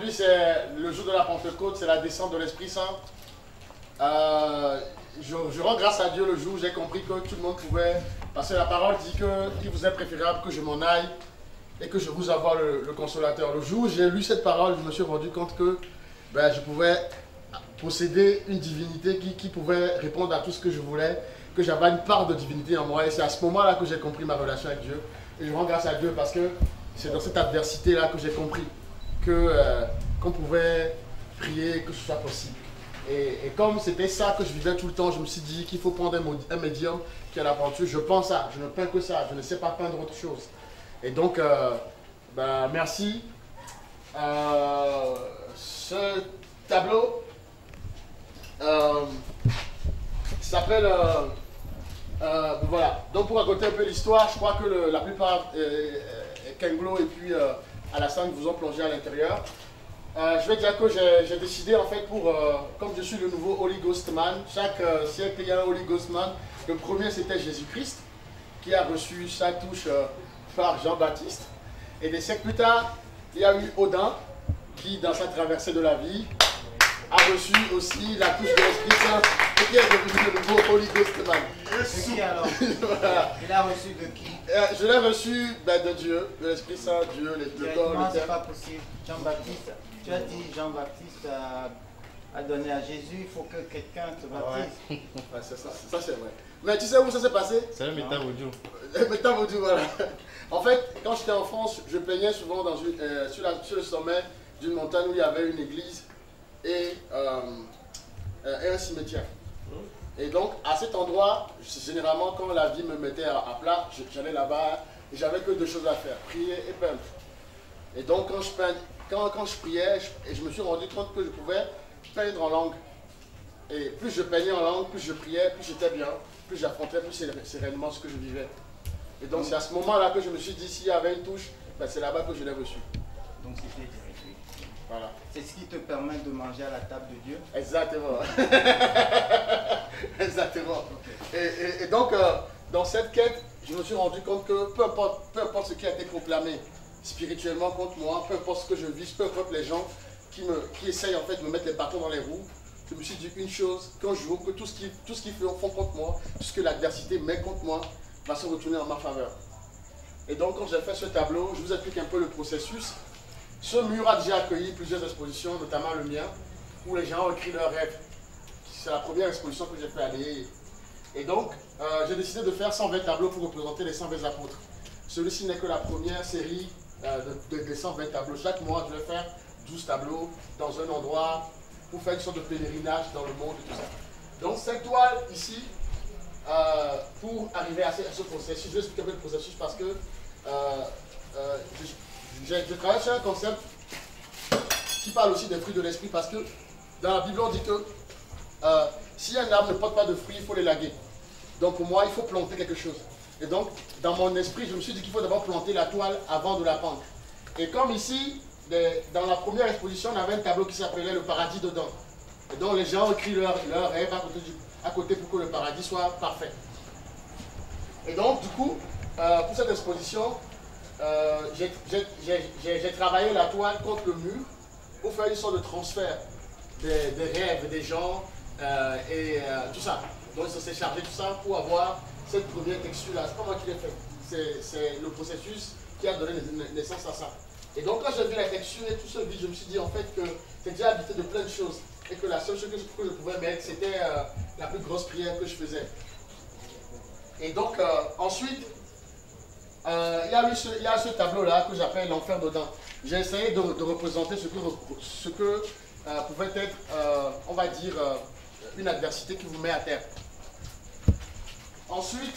aujourd'hui c'est le jour de la Pentecôte, c'est la descente de l'Esprit Saint. Je rends grâce à Dieu le jour où j'ai compris que tout le monde pouvait, parce que la parole dit qu'il vous est préférable que je m'en aille et que je vous envoie le consolateur. Le jour où j'ai lu cette parole, je me suis rendu compte que je pouvais posséder une divinité qui pouvait répondre à tout ce que je voulais, que j'avais une part de divinité en moi. Et c'est à ce moment-là que j'ai compris ma relation avec Dieu. Et je rends grâce à Dieu parce que c'est dans cette adversité-là que j'ai compris qu'on pouvait prier, que ce soit possible. Et comme c'était ça que je vivais tout le temps, je me suis dit qu'il faut prendre un médium qui a la peinture. Je pense ça, je ne peins que ça, je ne sais pas peindre autre chose. Et donc, merci. Ce tableau s'appelle... voilà. Donc pour raconter un peu l'histoire, je crois que la plupart, Kenglo et puis Alassane vous ont plongé à l'intérieur. Je vais dire que j'ai décidé en fait comme je suis le nouveau Holy Ghost Man, chaque siècle il y a un Holy Ghost Man. Le premier c'était Jésus-Christ qui a reçu sa touche par Jean-Baptiste. Et des siècles plus tard, il y a eu Odin qui dans sa traversée de la vie a reçu aussi la touche de l'Esprit Saint et qui est devenu le nouveau Holy Ghost Man. C'est qui alors? Voilà. Il a reçu de qui? Je l'ai reçu de Dieu, de l'Esprit Saint, Dieu, le corps, le c'est terre. pas possible. Jean-Baptiste, tu as dit Jean-Baptiste a donné à Jésus, il faut que quelqu'un te baptise. Ouais, ça c'est vrai. Mais tu sais où ça s'est passé? C'est le Métavodio. Métavodio, voilà. En fait, quand j'étais en France, je peignais souvent sur le sommet d'une montagne où il y avait une église et un cimetière. Et donc, à cet endroit, généralement, quand la vie me mettait à plat, j'allais là-bas et j'avais que deux choses à faire, prier et peindre. Et donc, quand je priais, je me suis rendu compte que je pouvais peindre en langue. Et plus je peignais en langue, plus je priais, plus j'étais bien, plus j'affrontais plus sereinement ce que je vivais. Et donc, c'est à ce moment-là que je me suis dit, s'il y avait une touche, c'est là-bas que je l'ai reçu. Donc, c'était Jésus. Voilà. C'est ce qui te permet de manger à la table de Dieu. Exactement. Exactement. Okay. Et donc, dans cette quête, je me suis rendu compte que peu importe ce qui a été proclamé spirituellement contre moi, peu importe ce que je vis, peu importe les gens qui essayent en fait de me mettre les bâtons dans les roues, je me suis dit une chose, qu'un jour, que tout ce qu'ils font contre moi, tout ce que l'adversité met contre moi, va se retourner en ma faveur. Et donc, quand j'ai fait ce tableau, je vous explique un peu le processus. Ce mur a déjà accueilli plusieurs expositions, notamment le mien, où les gens ont écrit leurs rêves. C'est la première exposition que j'ai fait aller. Et donc, j'ai décidé de faire 120 tableaux pour représenter les 120 apôtres. Celui-ci n'est que la première série des 120 tableaux. Chaque mois, je vais faire 12 tableaux dans un endroit pour faire une sorte de pèlerinage dans le monde et tout ça. Donc, cette toile ici, pour arriver à ce processus, je vais expliquer un peu le processus parce que je travaille sur un concept qui parle aussi des fruits de l'esprit parce que dans la Bible on dit que si un arbre ne porte pas de fruits, il faut les laguer. Donc pour moi, il faut planter quelque chose. Et donc, dans mon esprit, je me suis dit qu'il faut d'abord planter la toile avant de la pendre. Et comme ici, dans la première exposition, on avait un tableau qui s'appelait le paradis dedans. Et donc les gens ont écrit leur rêve à côté pour que le paradis soit parfait. Et donc, du coup, pour cette exposition, j'ai travaillé la toile contre le mur pour faire une sorte de transfert des rêves des gens et tout ça. Donc ça s'est chargé tout ça pour avoir cette première texture-là. C'est pas moi qui l'ai fait. C'est le processus qui a donné naissance à ça. Et donc quand j'ai vu la texture et tout ce vide, je me suis dit en fait que c'est déjà habité de plein de choses. Et que la seule chose que je pouvais mettre, c'était la plus grosse prière que je faisais. Et donc ensuite, il y a ce tableau-là que j'appelle l'enfer d'Odin. J'ai essayé de représenter ce que pouvait être, on va dire, une adversité qui vous met à terre. Ensuite,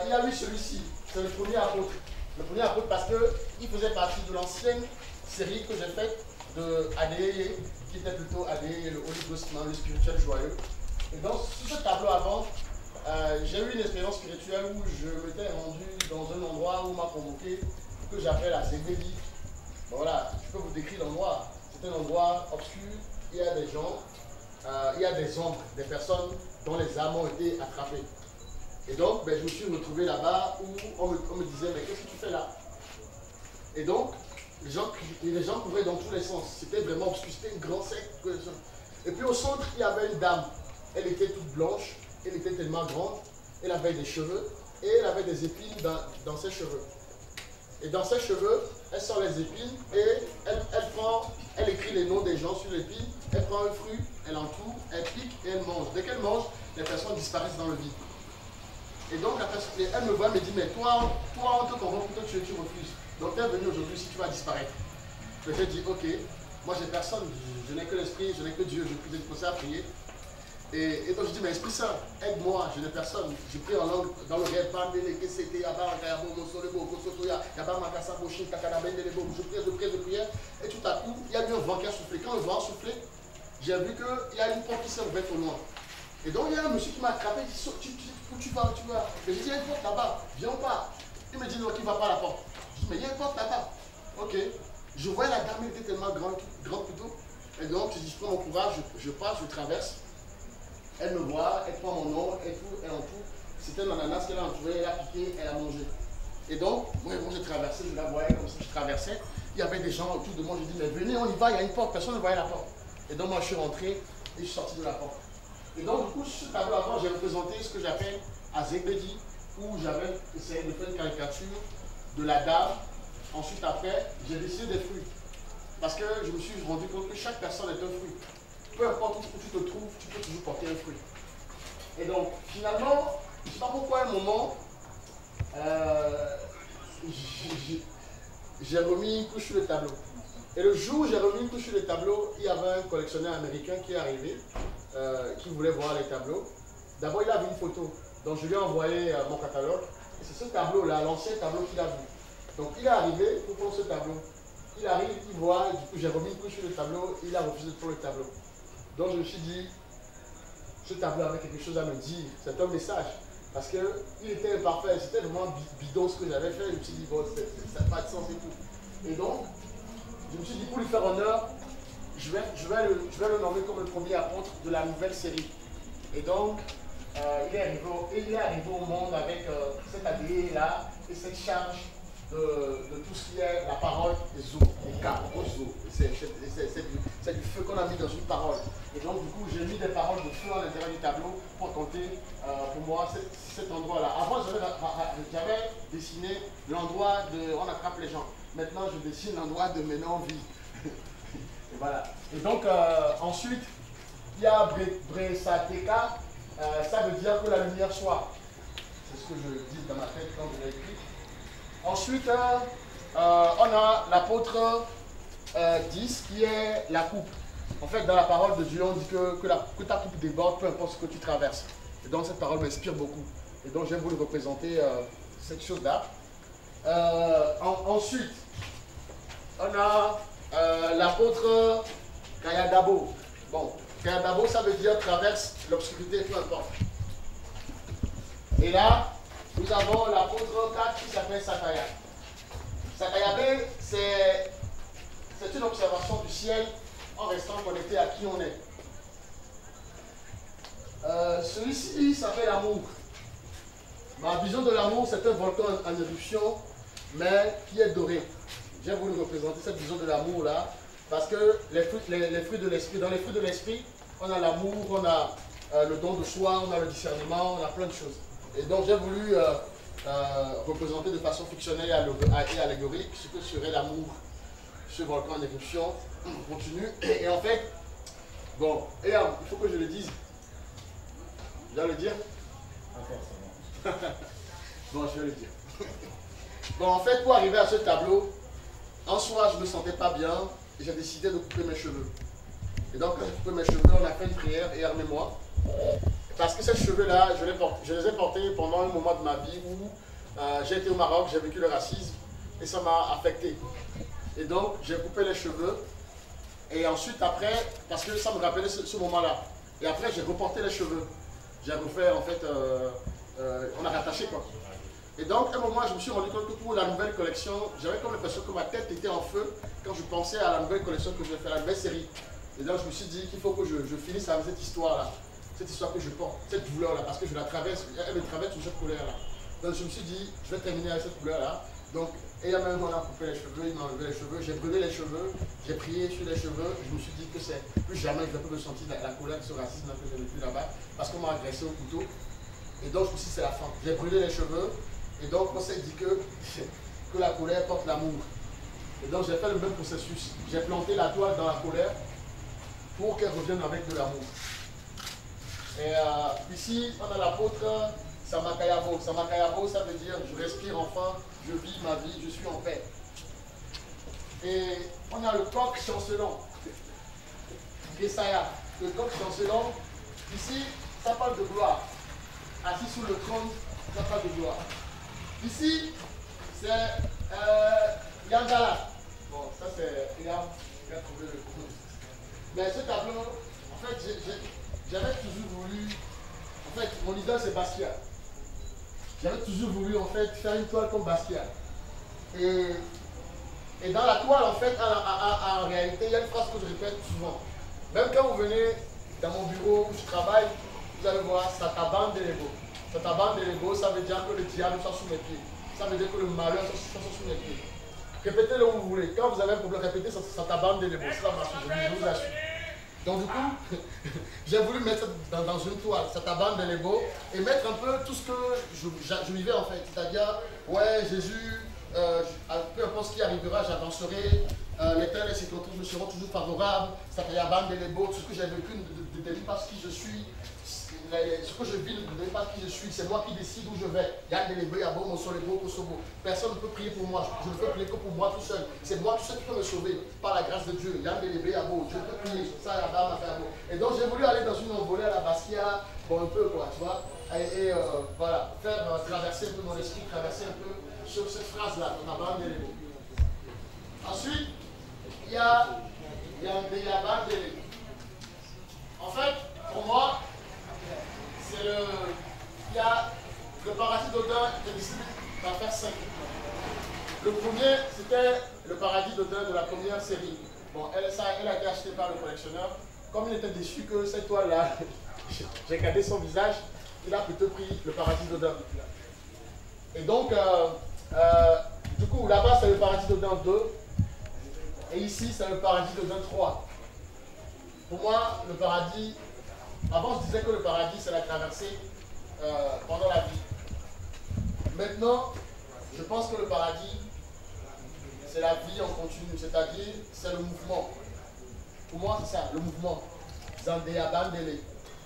il y a eu celui-ci, c'est le premier apôtre. Le premier apôtre parce qu'il faisait partie de l'ancienne série que j'ai faite de ADE, qui était plutôt ADE, le Holy Ghost Man, le spirituel joyeux. Et donc, sur ce tableau avant, j'ai eu une expérience spirituelle où je m'étais rendu dans un endroit où on m'a convoqué, que j'appelle la Zédélie. Bon, voilà, je peux vous décrire l'endroit. C'est un endroit obscur, il y a des gens, il y a des ombres, des personnes dont les âmes ont été attrapées. Et donc, je me suis retrouvé là-bas où on me disait, mais qu'est-ce que tu fais là? Et donc, les gens couvraient dans tous les sens. C'était vraiment obscur, c'était une grande secte. Et puis au centre, il y avait une dame. Elle était toute blanche, elle était tellement grande, elle avait des cheveux et elle avait des épines dans ses cheveux. Et dans ses cheveux, elle sort les épines et elle écrit les noms des gens sur l'épine, elle prend un fruit, elle entoure, elle pique et elle mange. Dès qu'elle mange, les personnes disparaissent dans le vide. Et donc elle me voit et me dit, mais toi on te convoque pour te tuer, tu refuses. Donc tu es venu aujourd'hui si tu vas disparaître. Et j'ai dit, ok, moi j'ai personne, je n'ai que l'esprit, je n'ai que Dieu, je commençais à prier. Et donc je dis, mais Esprit Saint, aide-moi, je n'ai personne. Je prie en langue dans le rêve, je prie, je prie. Et tout à coup, il y a eu un vent qui a soufflé. Quand le vent a soufflé, j'ai vu qu'il y a une porte qui s'est ouverte au loin. Et donc il y a un monsieur qui m'a attrapé, il dit, où tu vas, Mais j'ai dit, il y a une porte là-bas, viens ou pas. Il me dit, non, il ne va pas à la porte. Je dis, mais il y a une porte là-bas. Ok. Je voyais la dame, elle était tellement grande plutôt. Et donc je dis, je prends mon courage, je passe, je traverse. Elle me voit, elle prend mon nom, elle entoure. C'était un ananas qu'elle a entouré, elle a piqué, elle a mangé. Et donc, moi j'ai traversé, je la voyais comme si je traversais. Il y avait des gens autour de moi, je dis, mais venez, on y va, il y a une porte, personne ne voyait la porte. Et donc moi je suis rentré et je suis sorti de la porte. Et donc du coup, sur ce tableau avant, j'ai représenté ce que j'appelle Azekbedi, où j'avais essayé de faire une caricature de la dame. Ensuite après, j'ai dessiné des fruits. Parce que je me suis rendu compte que chaque personne est un fruit. Peu importe où tu te trouves, tu peux toujours porter un fruit. Et donc, finalement, je ne sais pas pourquoi à un moment, j'ai remis une couche sur le tableau. Et le jour où j'ai remis une couche sur le tableau, il y avait un collectionneur américain qui est arrivé, qui voulait voir les tableaux. D'abord, il a vu une photo. Donc, je lui ai envoyé mon catalogue. Et c'est ce tableau-là, l'ancien tableau qu'il a vu. Donc, il est arrivé pour prendre ce tableau. Il arrive, il voit, du coup, j'ai remis une couche sur le tableau, il a refusé de prendre le tableau. Donc je me suis dit, ce tableau avait quelque chose à me dire, c'est un message. Parce qu'il était imparfait, c'était vraiment bidon ce que j'avais fait. Je me suis dit, bon, ça n'a pas de sens et tout. Et donc, je me suis dit, pour lui faire honneur, je vais le nommer comme le premier apôtre de la nouvelle série. Et donc, il est arrivé au monde avec cette ADN-là et cette charge de tout ce qui est la parole des eaux, des cas, c'est du feu qu'on a mis dans une parole. Et donc du coup j'ai mis des paroles de feu à l'intérieur du tableau pour tenter pour moi cet endroit-là. Avant j'avais dessiné l'endroit de on attrape les gens. Maintenant je dessine l'endroit de maintenant on vit. Et voilà. Et donc ensuite il y a Bresateka, ça veut dire que la lumière soit. C'est ce que je dis dans ma tête quand je l'ai écrit. Ensuite, on a l'apôtre 10 qui est la coupe. En fait, dans la parole de Dieu, on dit que ta coupe déborde, peu importe ce que tu traverses. Et donc, cette parole m'inspire beaucoup. Et donc, j'aime vous représenter cette chose-là. Ensuite, on a l'apôtre Kayadabo. Bon, Kayadabo, ça veut dire traverse l'obscurité, peu importe. Et là, nous avons l'apôtre 4 qui s'appelle Sakaya. Sakayabe, c'est une observation du ciel en restant connecté à qui on est. Celui-ci s'appelle l'amour. Ma vision de l'amour, c'est un volcan en éruption, mais qui est doré. J'ai voulu représenter cette vision de l'amour là, parce que les fruits de l'esprit, dans les fruits de l'esprit, on a l'amour, on a le don de soi, on a le discernement, on a plein de choses. Et donc j'ai voulu représenter de façon fictionnelle et allégorique ce que serait l'amour, ce volcan en éruption continue. Et en fait, bon, et il faut que je le dise. Je dois le dire? Bon, je vais le dire. Bon, en fait, pour arriver à ce tableau, en soi, je ne me sentais pas bien et j'ai décidé de couper mes cheveux. Et donc, quand j'ai coupé mes cheveux, on a fait une prière et armez-moi. Parce que ces cheveux-là, je les ai portés pendant un moment de ma vie où j'ai été au Maroc, j'ai vécu le racisme et ça m'a affecté. Et donc, j'ai coupé les cheveux. Et ensuite, après, parce que ça me rappelait ce moment-là. Et après, j'ai reporté les cheveux. J'ai refait, en fait, on a rattaché quoi. Et donc, à un moment, je me suis rendu compte que pour la nouvelle collection, j'avais comme l'impression que ma tête était en feu quand je pensais à la nouvelle collection que je vais faire, la nouvelle série. Et donc, je me suis dit qu'il faut que je finisse avec cette histoire-là. Cette histoire que je porte, cette douleur-là, parce que je la traverse, elle me traverse sur cette couleur-là. Donc, je me suis dit, je vais terminer avec cette couleur-là. Donc, Et il y a même on a coupé les cheveux, il m'a enlevé les cheveux, j'ai brûlé les cheveux, j'ai prié sur les cheveux, je me suis dit que c'est plus jamais je ne peux me sentir la colère de ce racisme que j'ai vécu là-bas, parce qu'on m'a agressé au couteau. Et donc je me suis dit c'est la fin. J'ai brûlé les cheveux, et donc on s'est dit que la colère porte l'amour. Et donc j'ai fait le même processus. J'ai planté la toile dans la colère pour qu'elle revienne avec de l'amour. Et ici, on a l'apôtre Samakayabo. Samakayabo, ça veut dire je respire enfin, je vis ma vie, je suis en paix. Et on a le coq chancelant. Yesaya, le coq chancelant. Ici, ça parle de gloire. Assis sous le trône, ça parle de gloire. Ici, c'est Yangala. Bon, ça c'est Hiram qui a trouvé le coup. Mais ce tableau, en fait, j'avais toujours voulu. En fait, mon idole c'est Basquiat. J'avais toujours voulu en fait faire une toile comme Basquiat. Et dans la toile, en fait, en réalité, il y a une phrase que je répète souvent. Même quand vous venez dans mon bureau où je travaille, vous allez voir Sataban de l'ego. Sataban de l'ego, ça veut dire que le diable soit sous mes pieds. Ça veut dire que le malheur soit sous mes pieds. Répétez-le où vous voulez. Quand vous avez un problème, répétez Sataban de l'ego. Ça marche, je vous assure. Donc du coup, j'ai voulu mettre dans une toile Sataban de l'ego et mettre un peu tout ce que je vivais en fait. C'est-à-dire, ouais, Jésus, peu importe ce qui arrivera, j'avancerai. L'éternel et ses contours me seront toujours favorables. Sataban de l'ego, tout ce que j'ai vécu ne dépend pas de qui je suis. Ce que je vis ne dépend pas de qui je suis, c'est moi qui décide où je vais. Personne ne peut prier pour moi, je ne peux prier que pour moi tout seul. C'est moi tout seul qui peut me sauver par la grâce de Dieu. Je peux prier, et donc j'ai voulu aller dans une envolée à la Basquiat, bon un peu quoi, tu vois, et voilà, faire traverser un peu mon esprit, traverser un peu sur cette phrase-là, on a parlé de l'ego. Ensuite, il y a un Deyaband de l'ego. En fait, pour moi, il y a le paradis d'Odin qui est distribué par faire 5. Le premier, c'était le paradis d'Odin de la première série. Bon, elle a été achetée par le collectionneur. Comme il était déçu que cette toile-là, j'ai regardé son visage, il a plutôt pris le paradis d'Odin. Et donc, du coup, là-bas, c'est le paradis d'Odin 2. Et ici, c'est le paradis d'Odin 3. Pour moi, le paradis... Avant, je disais que le paradis, c'est la traversée pendant la vie. Maintenant, je pense que le paradis, c'est la vie en continu, c'est-à-dire, c'est le mouvement. Pour moi, c'est ça, le mouvement. Zandéabandele.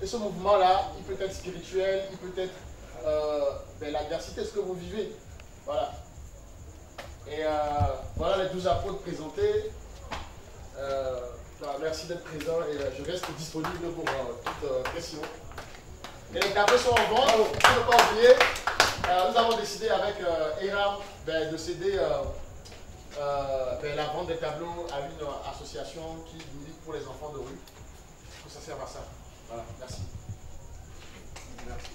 Et ce mouvement-là, il peut être spirituel, il peut être l'adversité, ce que vous vivez. Voilà. Et voilà les 12 apôtres présentés. Merci d'être présent et je reste disponible pour toute question. Et les tableaux sont en vente, il ne faut pas oublier. Nous avons décidé avec Hiram de céder la vente des tableaux à une association qui milite pour les enfants de rue. Que ça serve à ça. Voilà, merci. Merci.